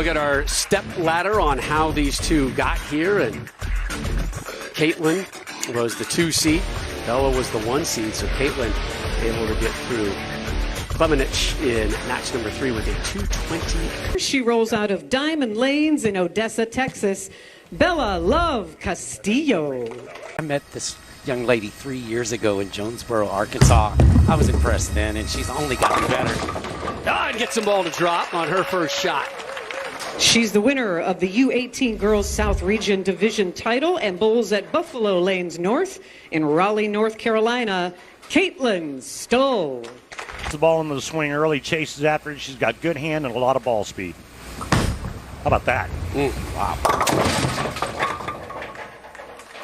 Look at our step ladder on how these two got here, and Kaitlyn was the 2 seed. Bella was the 1 seed, so Kaitlyn able to get through Klemenich in match number 3 with a 2:20. She rolls out of Diamond Lanes in Odessa, Texas. Bella Love Castillo. I met this young lady 3 years ago in Jonesboro, Arkansas. I was impressed then, and she's only gotten better. And gets the ball to drop on her first shot. She's the winner of the U18 Girls South Region Division title and bowls at Buffalo Lanes North in Raleigh, North Carolina. Kaitlyn Stull. The ball into the swing early, chases after it. She's got good hand and a lot of ball speed. How about that? Wow.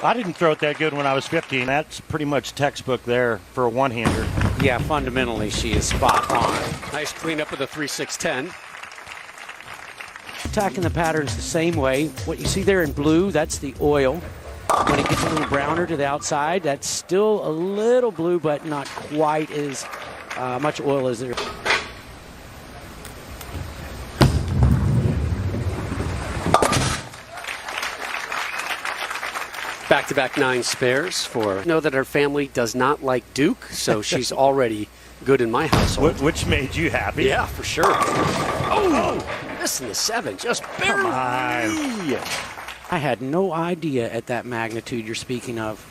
I didn't throw it that good when I was 15. That's pretty much textbook there for a one-hander. Yeah, fundamentally, she is spot on. Nice cleanup with a 3-6-10. Attacking the patterns the same way. What you see there in blue, that's the oil. When it gets a little browner to the outside, that's still a little blue, but not quite as much oil as there. Back-to-back 9 spares for. Know that her family does not like Duke, so she's already good in my household. Which made you happy? Yeah, for sure. Oh, missing the 7, just barely. Come on. I had no idea at that magnitude you're speaking of.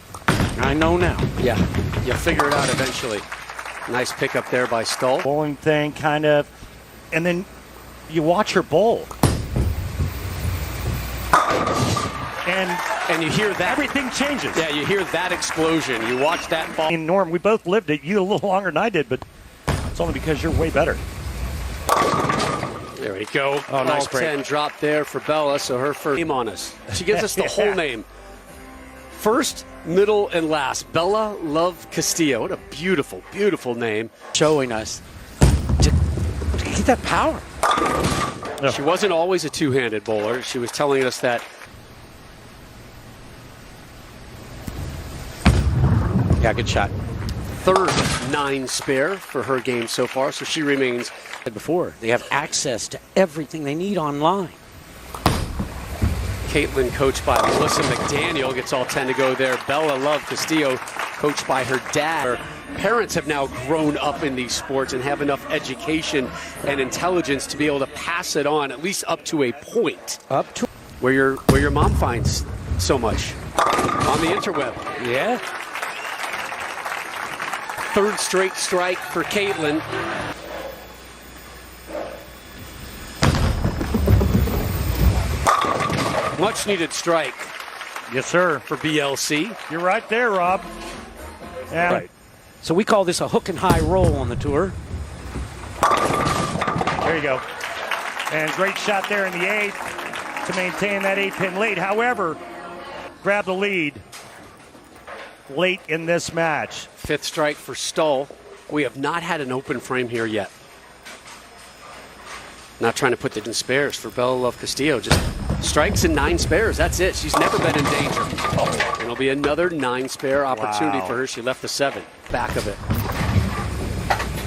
I know now. Yeah, you'll figure it out eventually. Nice pickup there by Stull. Bowling thing, kind of. And then you watch her bowl. And you hear that. Everything changes. Yeah, you hear that explosion. You watch that ball. And Norm, we both lived it. You a little longer than I did, but it's only because you're way better. There we go. Oh, nice break. 10 drop there for Bella, so her first name on us. She gives us the whole name. First, middle, and last. Bella Love Castillo. What a beautiful, beautiful name. Showing us to get that power. No. She wasn't always a two-handed bowler. She was telling us that. Yeah, good shot. Third 9 spare for her game so far, so she remains. Before, they have access to everything they need online. Kaitlyn, coached by Melissa McDaniel, gets all 10 to go there. Bella Love Castillo, coached by her dad. Her parents have now grown up in these sports and have enough education and intelligence to be able to pass it on, at least up to a point. Up to where your mom finds so much on the interweb. yeah. Third straight strike for Kaitlyn. Much needed strike. Yes, sir. For BLC. You're right there, Rob. Yeah. Right. So we call this a hook and high roll on the tour. There you go. And great shot there in the 8th to maintain that 8-pin lead. However, grab the lead late in this match. 5th strike for Stull. We have not had an open frame here yet. Not trying to put it in spares for Bella Love Castillo. Just strikes and 9 spares. That's it. She's never been in danger. Oh, it'll be another 9 spare opportunity for her. She left the 7. Back of it.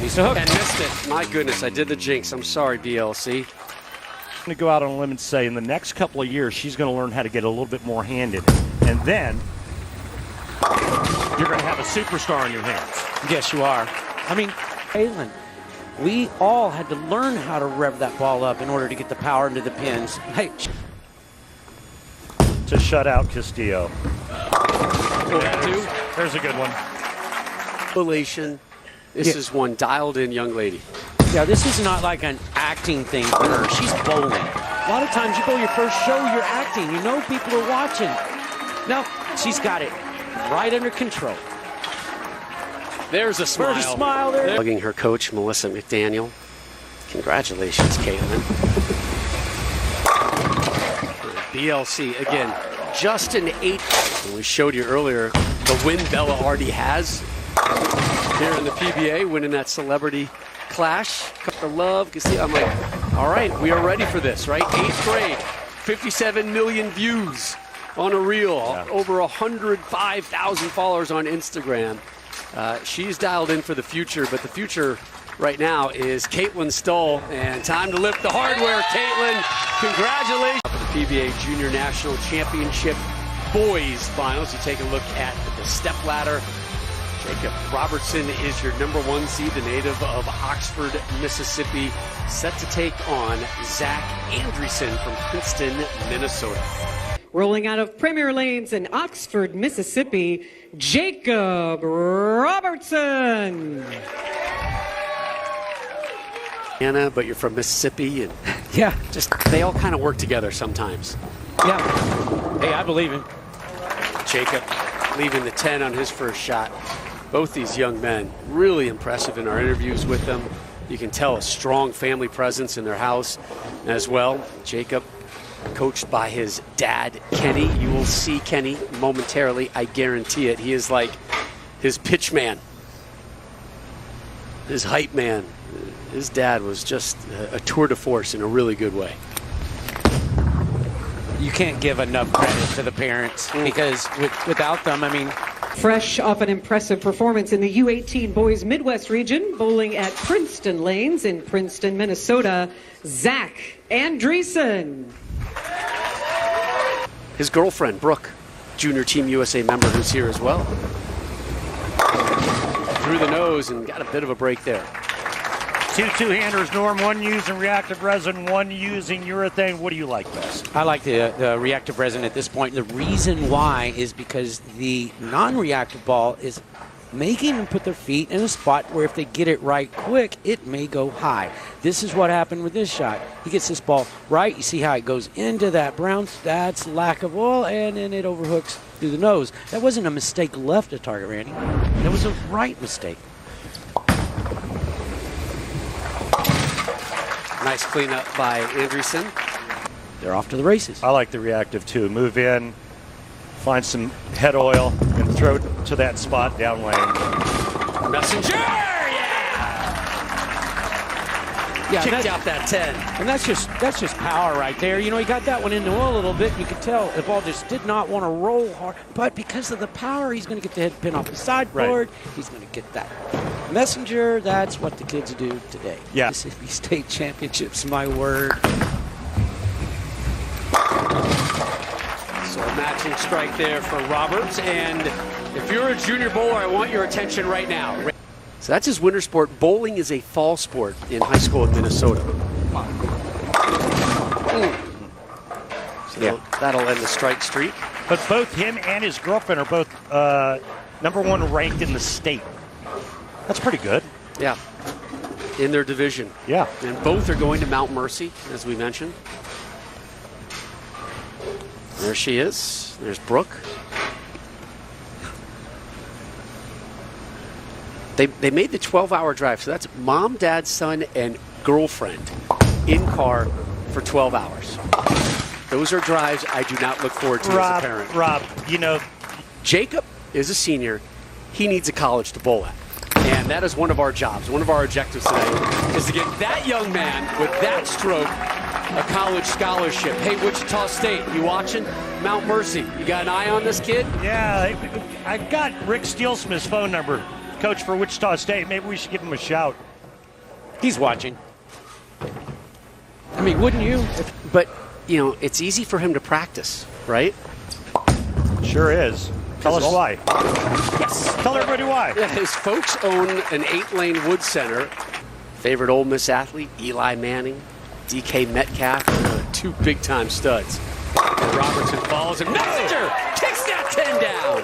He's a hook. And missed it. My goodness, I did the jinx. I'm sorry, BLC. I'm going to go out on a limb and say in the next couple of years, she's going to learn how to get a little bit more hand in it. And then you're going to have a superstar in your hands. Yes, you are. I mean, Kaitlyn, we all had to learn how to rev that ball up in order to get the power into the pins. Hey, To shut out Castillo. There's a good one. Relation. This is one dialed-in young lady. yeah, this is not like an acting thing for her. She's bowling. A lot of times you bowl your first show, you're acting. You know people are watching. No, she's got it right under control. There's a smile. There's a smile there. Hugging her coach, Melissa McDaniel. Congratulations, Kaitlyn. BLC, again, just an 8. And we showed you earlier the win Bella already has here in the PBA, winning that celebrity clash. The love, I'm like, all right, we are ready for this, right? 8th grade, 57 million views on a reel, over 105,000 followers on Instagram. She's dialed in for the future, but the future right now is Kaitlyn Stull. And time to lift the hardware, Kaitlyn. Congratulations. For the PBA Junior National Championship Boys Finals. You take a look at the step ladder. Jakob Robertson is your #1 seed, the native of Oxford, Mississippi, set to take on Zach Andresen from Princeton, Minnesota. Rolling out of Premier Lanes in Oxford, Mississippi, Jakob Robertson. Anna, but you're from Mississippi, and Yeah. just they all kind of work together sometimes. Yeah. Hey, I believe him. Jakob leaving the 10 on his first shot. Both these young men, really impressive in our interviews with them. You can tell a strong family presence in their house as well. Jakob, coached by his dad, Kenny. You will see Kenny momentarily, I guarantee it. He is like his pitch man, his hype man. His dad was just a tour de force in a really good way. You can't give enough credit to the parents because without them, I mean, Fresh off an impressive performance in the U18 Boys Midwest region, bowling at Princeton Lanes in Princeton, Minnesota, Zach Andresen. His girlfriend, Brooke, junior Team USA member, who's here as well. Through the nose and got a bit of a break there. Two two-handers, Norm. One using reactive resin, one using urethane. What do you like best? I like the reactive resin at this point. The reason why is because the non-reactive ball is making them put their feet in a spot where if they get it right quick, it may go high. This is what happened with this shot. He gets this ball right. You see how it goes into that brown. That's lack of oil, and then it overhooks through the nose. That wasn't a mistake left to target, Randy. That was a right mistake. Nice cleanup by Andresen. They're off to the races. I like the reactive too. Move in, find some head oil, and throw it to that spot down lane. Messenger, Yeah, kicked out that 10. And that's just power right there. You know, he got that one in the oil a little bit. You could tell the ball just did not want to roll hard. But because of the power, he's going to get the head pin off the sideboard. Right. He's going to get that messenger. That's what the kids do today. Yeah. Mississippi State Championships, my word. So a matching strike there for Roberts. And if you're a junior bowler, I want your attention right now. So that's his winter sport. Bowling is a fall sport in high school in Minnesota. So that'll end the strike streak. But both him and his girlfriend are both #1 ranked in the state. That's pretty good. Yeah, in their division. Yeah. And both are going to Mount Mercy, as we mentioned. There she is. There's Brooke. They made the 12-hour drive, so that's mom, dad, son, and girlfriend in car for 12 hours. Those are drives I do not look forward to as a parent. Rob, you know, Jakob is a senior. He needs a college to bowl at. And that is one of our jobs. One of our objectives today is to get that young man with that stroke a college scholarship. Hey, Wichita State, you watching? Mount Mercy, you got an eye on this kid? Yeah, I've got Rick Steelsmith's phone number, coach for Wichita State. Maybe we should give him a shout. He's watching. I mean, wouldn't you? But, you know, it's easy for him to practice, right? Sure is. Tell us why. Yes. Tell everybody why. Yeah, his folks own an 8-lane wood center. Favorite Ole Miss athlete, Eli Manning, DK Metcalf, 2 big-time studs. And Robertson follows and Messenger kicks that 10 down.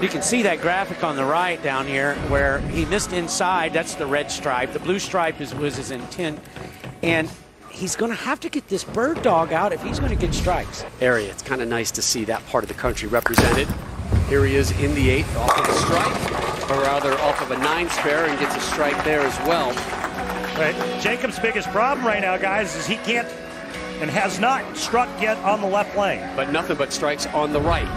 You can see that graphic on the right down here where he missed inside. That's the red stripe. The blue stripe was his intent. And he's going to have to get this bird dog out if he's going to get strikes. Area. It's kind of nice to see that part of the country represented. Here he is in the 8th, off of a strike, or rather off of a 9 spare, and gets a strike there as well. Right. Jacob's biggest problem right now, guys, is he can't and has not struck yet on the left lane. But nothing but strikes on the right.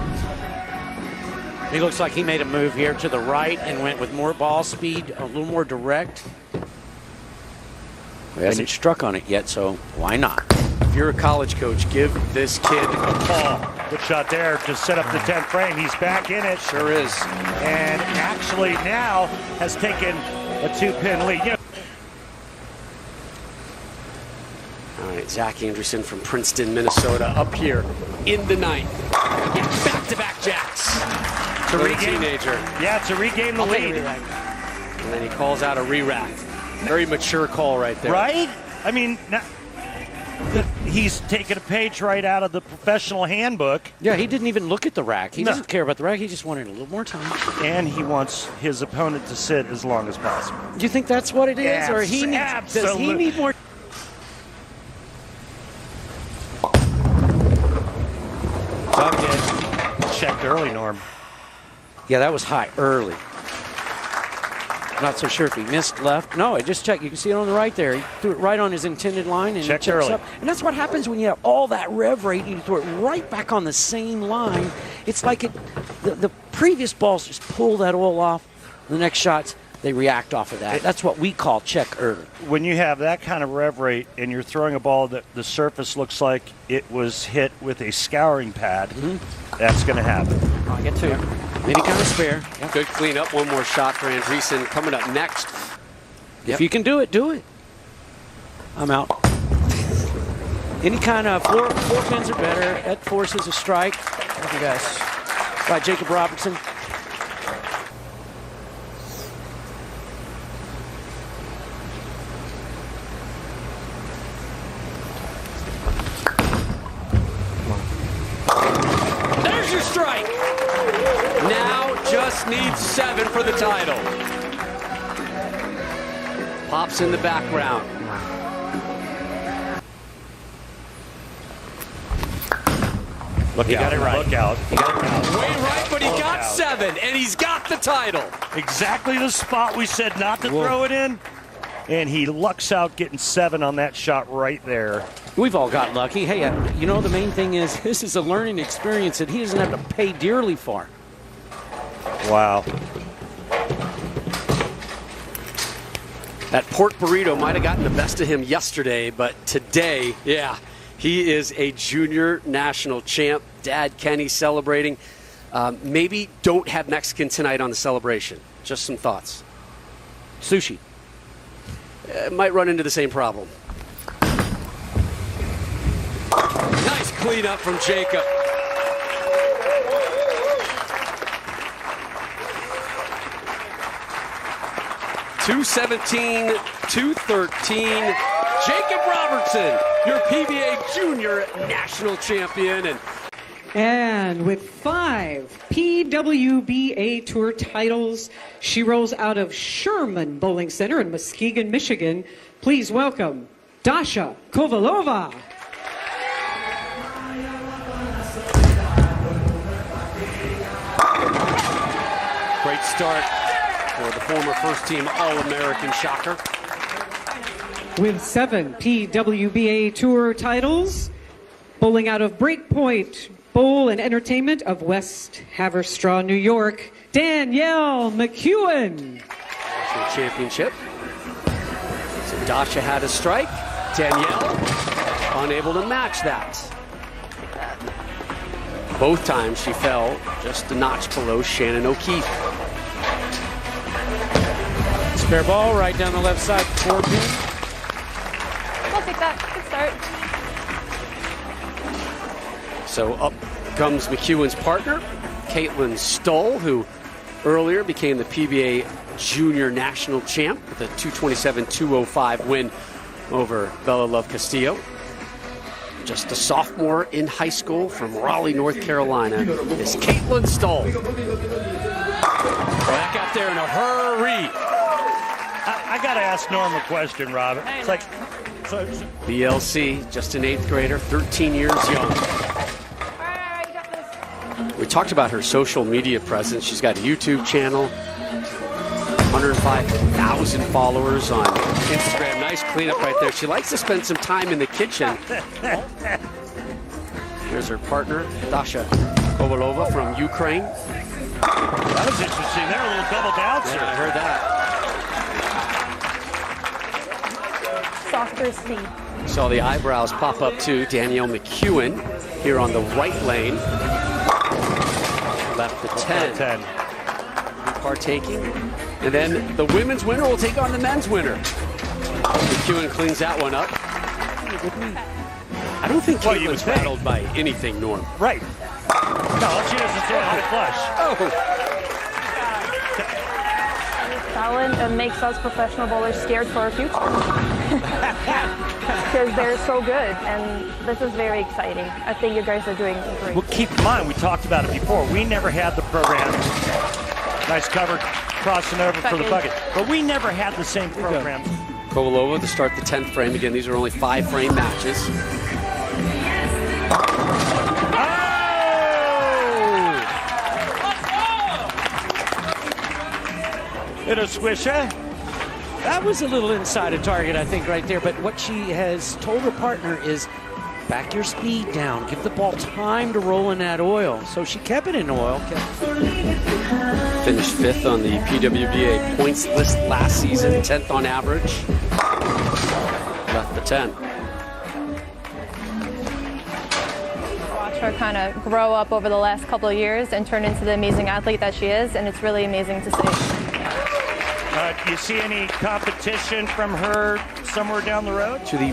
He looks like he made a move here to the right and went with more ball speed, a little more direct. He hasn't struck on it yet, so why not? If you're a college coach, give this kid a call. Good shot there to set up the 10th frame. He's back in it. Sure is. And actually now has taken a 2-pin lead. Yeah. All right, Zach Andresen from Princeton, Minnesota, up here in the ninth. Back-to-back jacks. To Little regain, teenager. Yeah, to regain the lead. And then he calls out a re-rack. Very mature call right there. Right? I mean, he's taken a page right out of the professional handbook. Yeah, he didn't even look at the rack. He doesn't care about the rack. He just wanted a little more time. And he wants his opponent to sit as long as possible. Do you think that's what it is? Or does he need more? Checked early, Norm. Yeah, that was high early. Not so sure if he missed left. No, I just checked. You can see it on the right there. He threw it right on his intended line and checked checks early. up. And that's what happens when you have all that rev rate. You throw it right back on the same line. It's like the previous balls just pull that oil off. The next shots, they react off of that. That's what we call check early. When you have that kind of rev rate and you're throwing a ball that the surface looks like it was hit with a scouring pad, that's going to happen. I get two. Any kind of spare. Yep. Good cleanup. One more shot for Andresen coming up next. If you can do it, do it. I'm out. Any kind of four pins are better. That forces a strike. Thank you guys. By Jakob Robertson. There's your strike. Now just needs 7 for the title. Pops in the background. He got it right. Look out. He got it right. Way right, but he got 7, and he's got the title. Exactly the spot we said not to throw it in. And he lucks out getting 7 on that shot right there. We've all got lucky. Hey, you know, the main thing is this is a learning experience that he doesn't have to pay dearly for. Wow. That pork burrito might have gotten the best of him yesterday, but today, yeah, he is a junior national champ. Dad Kenny celebrating. Maybe don't have Mexican tonight on the celebration. Just some thoughts. Sushi. Might run into the same problem. Nice cleanup from Jakob. .217, .213. Jakob Robertson, your PBA Junior National Champion. And with 5 PWBA Tour titles, she rolls out of Sherman Bowling Center in Muskegon, Michigan. Please welcome Dasha Kovalova. Great start for the former first-team All-American shocker. With 7 PWBA Tour titles, bowling out of Breakpoint Bowl and Entertainment of West Haverstraw, New York, Danielle Mcewan. National Championship. So Dasha had a strike. Danielle unable to match that. Both times she fell just a notch below Shannon O'Keefe. Spare ball right down the left side. 4 pin. I'll take that. Good start. So up comes McEwen's partner, Kaitlyn Stull, who earlier became the PBA Junior National Champ with a 227-205 win over Bella Love Castillo. Just a sophomore in high school from Raleigh, North Carolina, is Kaitlyn Stull. Back out there in a hurry. I got to ask Norm a question, Robert. It's like, BLC, just an 8th grader, 13 years young. We talked about her social media presence. She's got a YouTube channel, 105,000 followers on Instagram. Nice cleanup right there. She likes to spend some time in the kitchen. Here's her partner, Dasha Kovalova from Ukraine. That was interesting. There, a little double bouncer. Yeah, I heard that. Oscar speed. Saw the eyebrows pop up too. Danielle Mcewan here on the right lane. Left the 10. Partaking. And then the women's winner will take on the men's winner. Mcewan cleans that one up. I don't think Kaitlyn's rattled by anything, Norm. Right. No, she doesn't throw it flush. Oh. Talent and makes us professional bowlers scared for our future. Because they're so good, and this is very exciting. I think you guys are doing great. Well, keep in mind, we talked about it before. We never had the program. Nice cover, crossing over for the bucket. But we never had the same program. Kovalova to start the 10th frame. Again, these are only 5-frame matches. Little swisher. That was a little inside of target, I think, right there. But what she has told her partner is back your speed down. Give the ball time to roll in that oil. So she kept it in oil. Finished 5th on the PWBA points list last season, 10th on average. Left the 10. Watch her kind of grow up over the last couple of years and turn into the amazing athlete that she is, and it's really amazing to see. Do you see any competition from her somewhere down the road? To the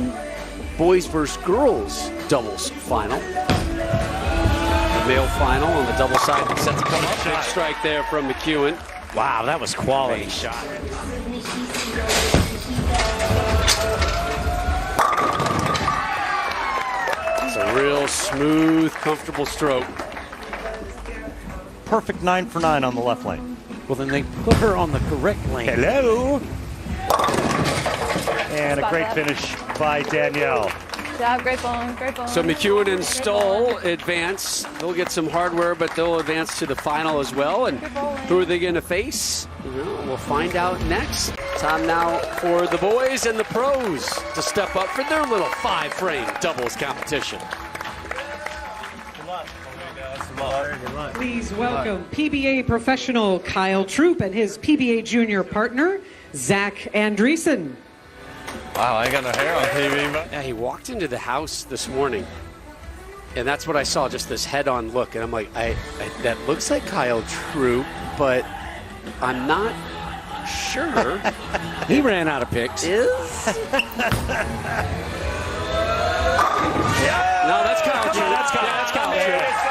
boys versus girls doubles final. The male final on the double side set to come up. Big strike there from Mcewan. Wow, that was quality shot. It's a real smooth, comfortable stroke. Perfect 9 for 9 on the left lane. Well, then they put her on the correct lane. Hello. And a great finish by Danielle. Yeah, great bowling, great bowling. So Mcewan and Stull advance. They'll get some hardware, but they'll advance to the final as well. And who are they going to face? We'll find out next. Time now for the boys and the pros to step up for their little 5-frame doubles competition. Please welcome PBA professional Kyle Troup and his PBA junior partner, Zach Andresen. Wow, I ain't got no hair on TV. But Yeah, he walked into the house this morning, and that's what I saw, just this head-on look. And I'm like, that looks like Kyle Troup, but I'm not sure. He ran out of picks. No, that's Kyle Troup. That's Kyle Troup.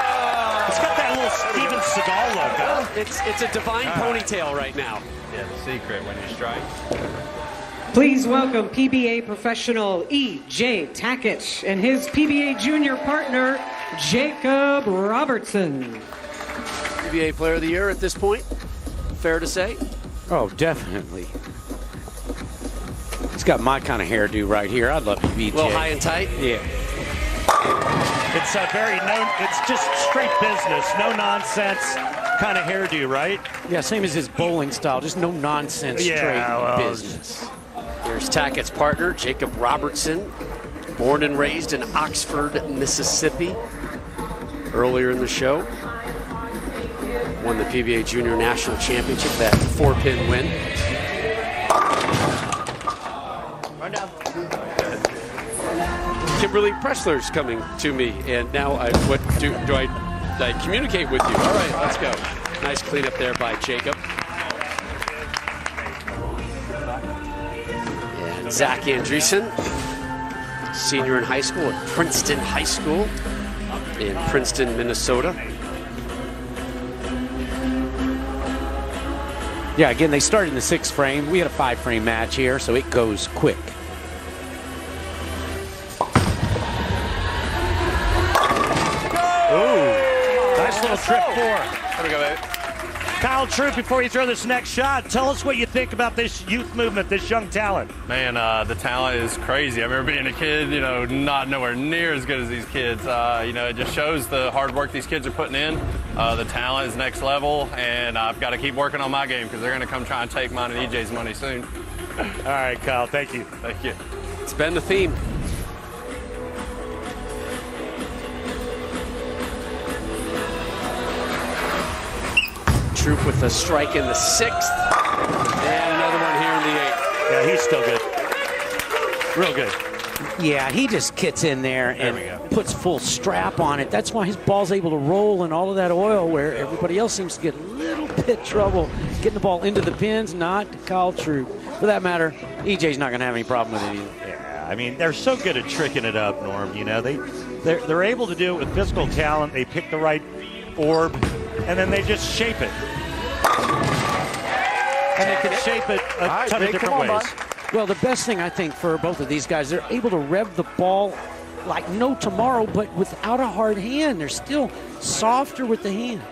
It's got that little Steven Seagal logo. It's a divine ponytail right now. yeah, the secret when you strike. Please welcome PBA professional E.J. Tackett and his PBA junior partner, Jakob Robertson. PBA Player of the Year at this point, fair to say? Oh, definitely. He's got my kind of hairdo right here. I'd love to be A little high and tight? Yeah. It's it's just straight business, no nonsense kind of hairdo, right? Yeah, same as his bowling style. Just no nonsense, straight business. Here's Tackett's partner, Jakob Robertson, born and raised in Oxford, Mississippi. Earlier in the show, won the PBA Junior National Championship, that 4-pin win. Run down. Kimberly Pressler's coming to me, and now what do I communicate with you? All right, let's go. Nice cleanup there by Jakob. And Zach Andresen, senior in high school at Princeton High School in Princeton, Minnesota. Yeah, again, they started in the 6th frame. We had a 5-frame match here, so it goes quick. Nice little trip 4. There we go, baby. Kyle Troup, before you throw this next shot, tell us what you think about this youth movement, this young talent. Man, the talent is crazy. I remember being a kid, not nowhere near as good as these kids. It just shows the hard work these kids are putting in. The talent is next level, and I've got to keep working on my game because they're going to come try and take mine and EJ's money soon. All right, Kyle, thank you. Thank you. It's been the theme. Troup with a strike in the 6th, and another one here in the 8th. Yeah, he's still good. Real good. Yeah, he just gets in there and puts full strap on it. That's why his ball's able to roll in all of that oil, where everybody else seems to get a little bit trouble getting the ball into the pins. Not Kyle Troup. For that matter, EJ's not going to have any problem with it either. Yeah, I mean, they're so good at tricking it up, Norm. You know, they're able to do it with physical talent. They pick the right orb, and then they just shape it. And they can shape it a ton of different ways. Well, the best thing, I think, for both of these guys, they're able to rev the ball like no tomorrow, but without a hard hand. They're still softer with the hand.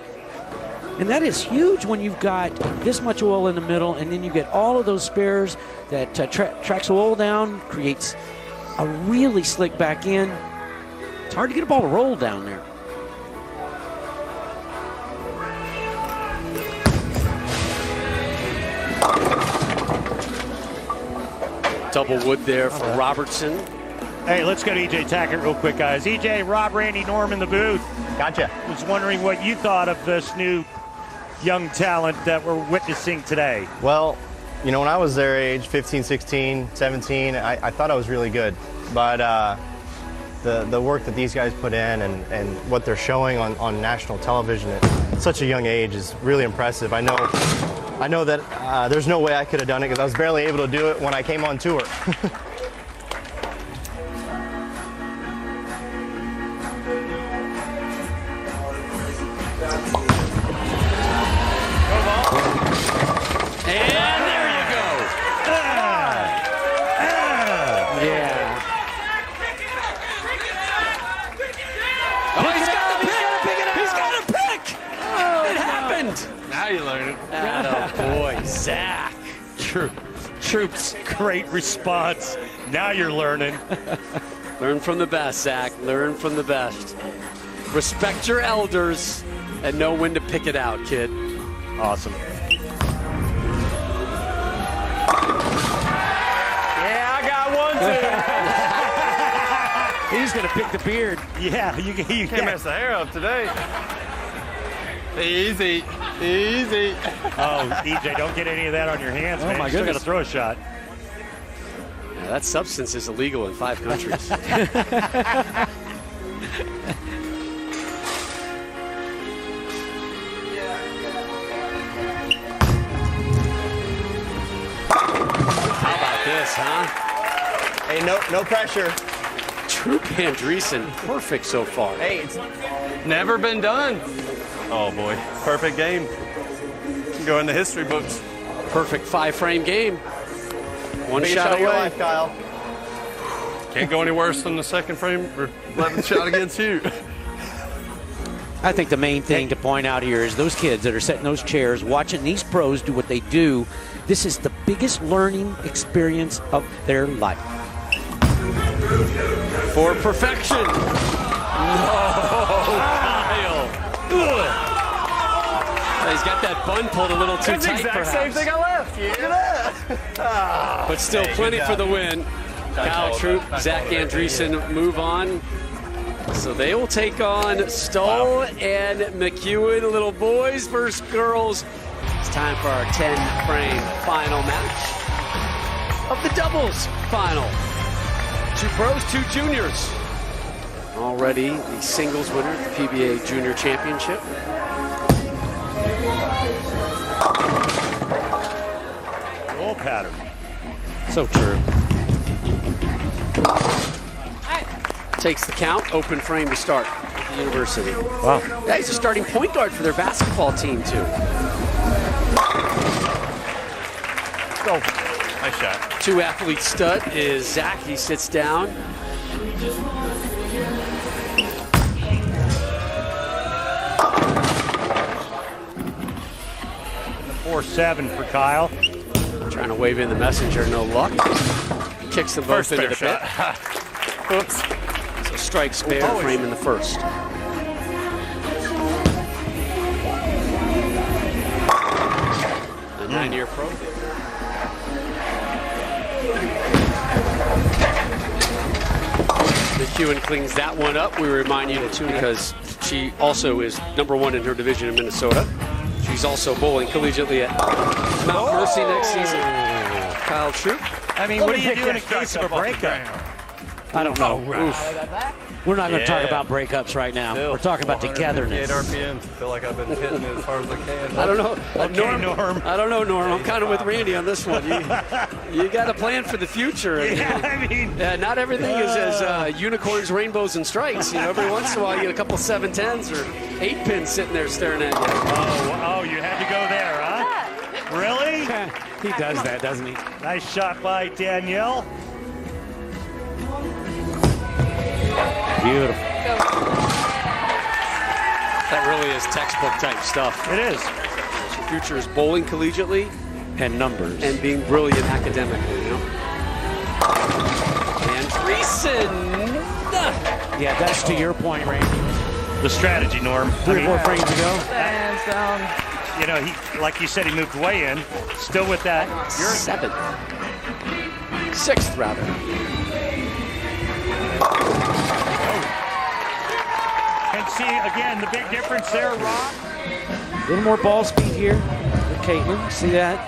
And that is huge when you've got this much oil in the middle, and then you get all of those spares that tracks oil down, creates a really slick back end. It's hard to get a ball to roll down there. Double wood there for Robertson. Hey, let's go to EJ Tackett real quick, guys. EJ, Rob, Randy, Norm in the booth. Gotcha. Was wondering what you thought of this new young talent that we're witnessing today. Well, you know, when I was their age, 15, 16, 17, I thought I was really good. But the work that these guys put in and what they're showing on national television at such a young age is really impressive. I know that there's no way I could have done it because I was barely able to do it when I came on tour. Zach. Troup's great response. Now you're learning. Learn from the best, Zach. Learn from the best. Respect your elders and know when to pick it out, kid. Awesome. Yeah, I got one too. He's going to pick the beard. Yeah, you Can't mess the hair up today. Easy. Easy. Oh, EJ, don't get any of that on your hands, man. My You still got goodness. to throw a shot. Yeah, that substance is illegal in 5 countries. How about this, huh? Hey, no pressure. Trout and Andresen, perfect so far. Hey, it's Never been done. Oh boy, perfect game. Can go in the history books. Perfect 5-frame game. One biggest shot of your away. life, Kyle. Can't go any worse than the second frame or 11th shot against you. I think the main thing to point out here is those kids that are sitting in those chairs watching these pros do what they do. This is the biggest learning experience of their life. For perfection. No, Kyle. He's got that bun pulled a little too That's the tight, exact perhaps. same thing I left. Look at that. But still plenty for the win. Kyle Troup, Zach Andresen move on. So they will take on Stull and McEwen, little boys versus girls. It's time for our 10-frame final match of the doubles final. 2 pros, 2 juniors. Already the singles winner of the PBA Junior Championship. Roll pattern. So true. Takes the count, open frame to start at the university. Wow. Yeah, he's a starting point guard for their basketball team, too. Go. Nice shot. 2-athlete stud is Zach. He sits down. 4-7 for Kyle. Trying to wave in the messenger, no luck. Kicks them both First into the spare pit. shot. Oops. So strike spare frame in the first. A 9-year pro. McEwen cleans that one up. We remind you too because she also is #1 in her division in Minnesota. She's also bowling collegiately at Mount Mercy next season. Kyle Troup. I mean, what do you do in a case of a breakup? I don't know. We're not going to talk about breakups right now. We're talking about togetherness. 8 RPMs. I feel like I've been hitting it as hard as I can. I don't know. Okay, Norm. I don't know, Norm. I'm kind of with Randy on this one. You got to plan for the future. Yeah, I mean, not everything is as unicorns, rainbows, and strikes. You know, every once in a while you get a couple 710s or 8 pins sitting there staring at you. Oh, you had to go there, huh? Really? He does that, doesn't he? Nice shot by Danielle. Beautiful. That really is textbook type stuff. It is. Your future is bowling collegiately And numbers. and being brilliant academically, you know? Andresen! Yeah, that's to your point, Randy. The strategy, Norm. 3 or 4 frames ago. Hands down. You know, he, like you said, he moved way in. Still with that. You're 7th. 6th, rather. And see, again, the big difference there, Rob. A little more ball speed here for Kaitlyn. See that?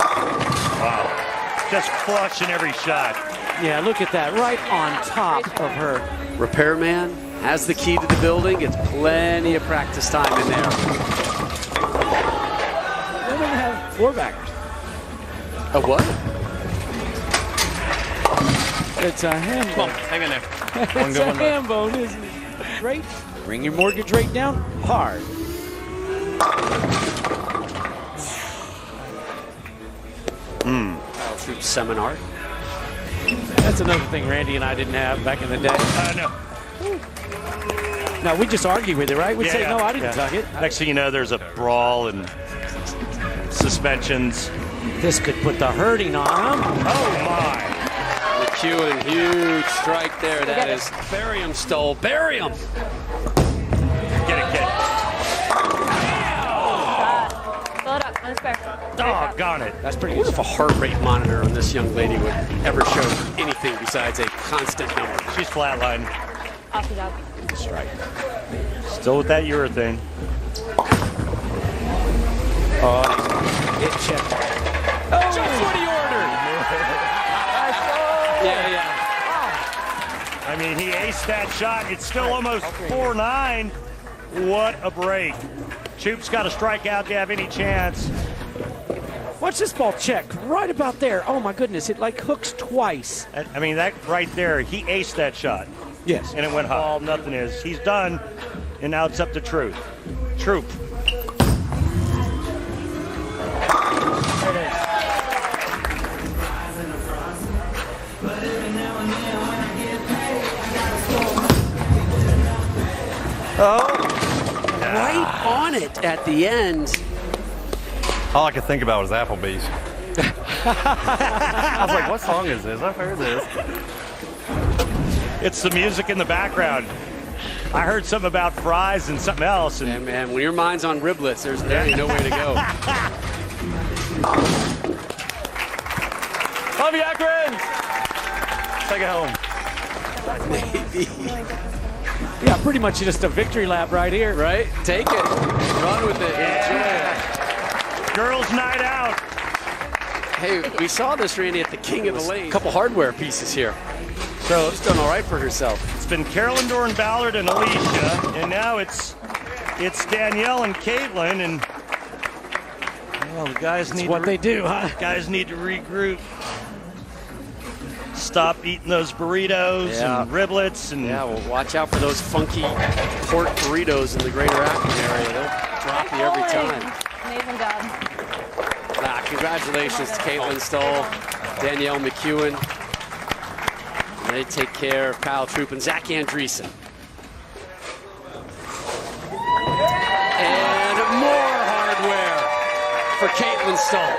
Wow. Just flushing every shot. Yeah, look at that. Right on top of her. Repairman has the key to the building. Gets plenty of practice time in there. They're going to have floor backers. A what? It's a ham Come on, bone. hang in there. One It's good a one. ham bone, isn't it? Right? Bring your mortgage rate down hard. Troup seminar. That's another thing Randy and I didn't have back in the day. No. No, we just argue with it, right? We'd say, Yeah, no, I didn't yeah. tuck it. Next thing you know, there's a brawl and suspensions. This could put the hurting on him. Oh, my. McEwen, huge strike there. That is bury him, Stull. Bury him. Get it, kid. Fill it up. Unexpected. Doggone it. That's pretty What good. if a heart rate monitor on this young lady would ever show anything besides a constant number? She's flatlined. Off the job. Strike. Still with that urethane. Hit check. Oh, just what he ordered. Yeah. I mean, he aced that shot. It's still almost 4-9. What a break. Troup's got to strike out to have any chance. Watch this ball check right about there. Oh, my goodness. It like hooks twice. I mean, that right there, he aced that shot. Yes. And it went high. All nothing is. He's done, and now it's up to Troup. Troup. Right on it at the end. All I could think about was Applebee's. I was like, what song is this? I've heard this. It's the music in the background. I heard something about fries and something else. And And man, when your mind's on riblets, there ain't no way to go. Love you, Akron! Take it home. Yeah, pretty much just a victory lap right here. Right? Take it. Run with it. Yeah. Girls' night out. Hey, we saw this, Randy, at the King of the Lane. A couple hardware pieces here. So She's done all right for herself. it's been Carolyn Doran Ballard and Alicia, and now it's Danielle and Kaitlyn, and well, the guys That's need what they do, huh? guys need to regroup. Stop eating those burritos Yeah. and riblets and Yeah, well, watch out for those funky pork burritos in the greater Akron area. They'll drop you every time. Amazing job. Congratulations to Kaitlyn Stull, Danielle Mcewan. They take care of Kyle Troup and Zach Andresen. And more hardware for Kaitlyn Stull.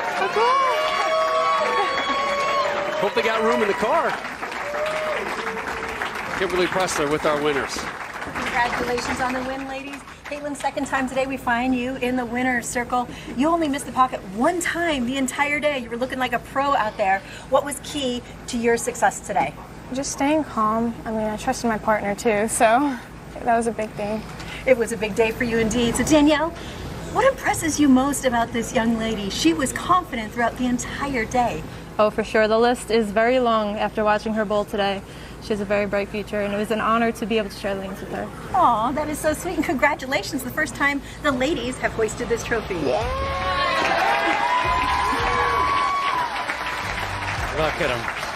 Hope they got room in the car. Kimberly Pressler with our winners. Congratulations on the win, ladies. Kaitlyn, second time today we find you in the winner's circle. You only missed the pocket one time the entire day. You were looking like a pro out there. What was key to your success today? Just staying calm. I mean, I trusted my partner too, so that was a big thing. It was a big day for you indeed. So Danielle, what impresses you most about this young lady? She was confident throughout the entire day. Oh, for sure. The list is very long after watching her bowl today. She has a very bright future, and it was an honor to be able to share the lanes with her. Aw, that is so sweet, and congratulations. The first time the ladies have hoisted this trophy. Look at them.